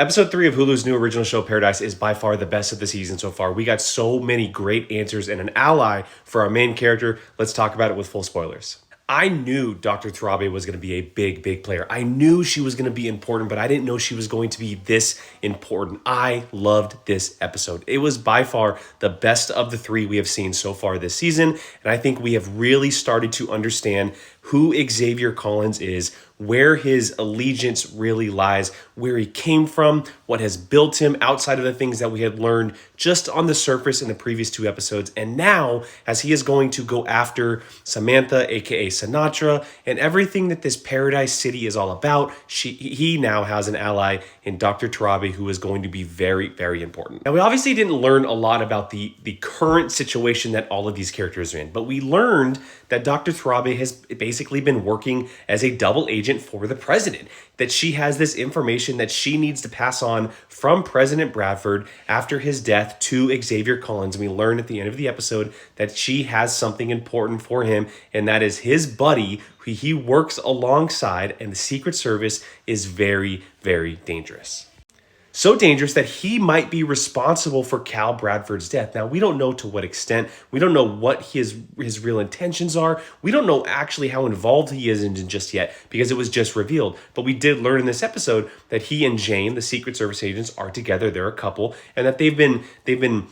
Episode 3 of Hulu's new original show, Paradise, is by far the best of the season so far. We got so many great answers and an ally for our main character. Let's talk about it with full spoilers. I knew Dr. Tarabe was going to be a big player. I knew she was going to be important, but I didn't know she was going to be this important. I loved this episode. It was by far the best of the 3 we have seen so far this season, and I think we have really started to understand who Xavier Collins is, where his allegiance really lies, where he came from, what has built him outside of the things that we had learned just on the surface in the previous 2 episodes. And now, as he is going to go after Samantha, aka Sinatra, and everything that this Paradise City is all about, he now has an ally in Dr. Tarabe, who is going to be very important. Now, we obviously didn't learn a lot about the current situation that all of these characters are in, but we learned that Dr. Tarabe has basically been working as a double agent for the president, that she has this information that she needs to pass on from President Bradford after his death to Xavier Collins. And we learn at the end of the episode that she has something important for him, and that is his buddy who he works alongside, and the Secret Service is very dangerous. So dangerous that he might be responsible for Cal Bradford's death. Now, we don't know to what extent. We don't know what his real intentions are. We don't know actually how involved he is in just yet, because it was just revealed. But we did learn in this episode that he and Jane, the Secret Service agents, are together. They're a couple, and that they've been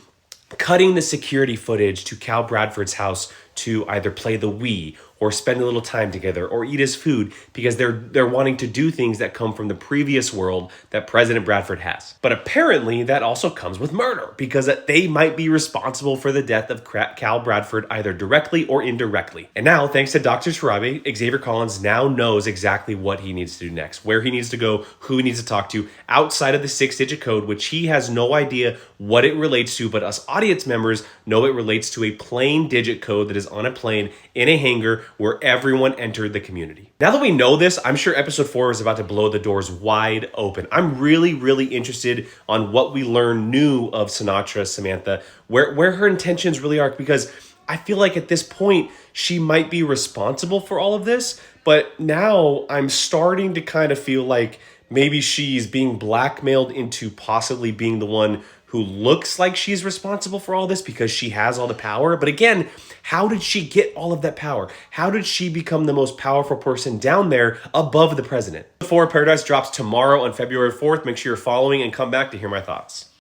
cutting the security footage to Cal Bradford's house to either play the Wii or spend a little time together or eat his food, because they're wanting to do things that come from the previous world that President Bradford has. But apparently that also comes with murder, because they might be responsible for the death of Cal Bradford either directly or indirectly. And now, thanks to Dr. Tarabe, Xavier Collins now knows exactly what he needs to do next, where he needs to go, who he needs to talk to outside of the 6-digit code, which he has no idea what it relates to, but us audience members know it relates to a plain digit code that is on a plane in a hangar where everyone entered the community. Now that we know this, I'm sure episode 4 is about to blow the doors wide open. I'm really interested on what we learn new of Sinatra, Samantha, where her intentions really are, because I feel like at this point she might be responsible for all of this, but now I'm starting to kind of feel like maybe she's being blackmailed into possibly being the one who looks like she's responsible for all this because she has all the power. But again, how did she get all of that power? How did she become the most powerful person down there above the president? Before Paradise drops tomorrow on February 4th, make sure you're following and come back to hear my thoughts.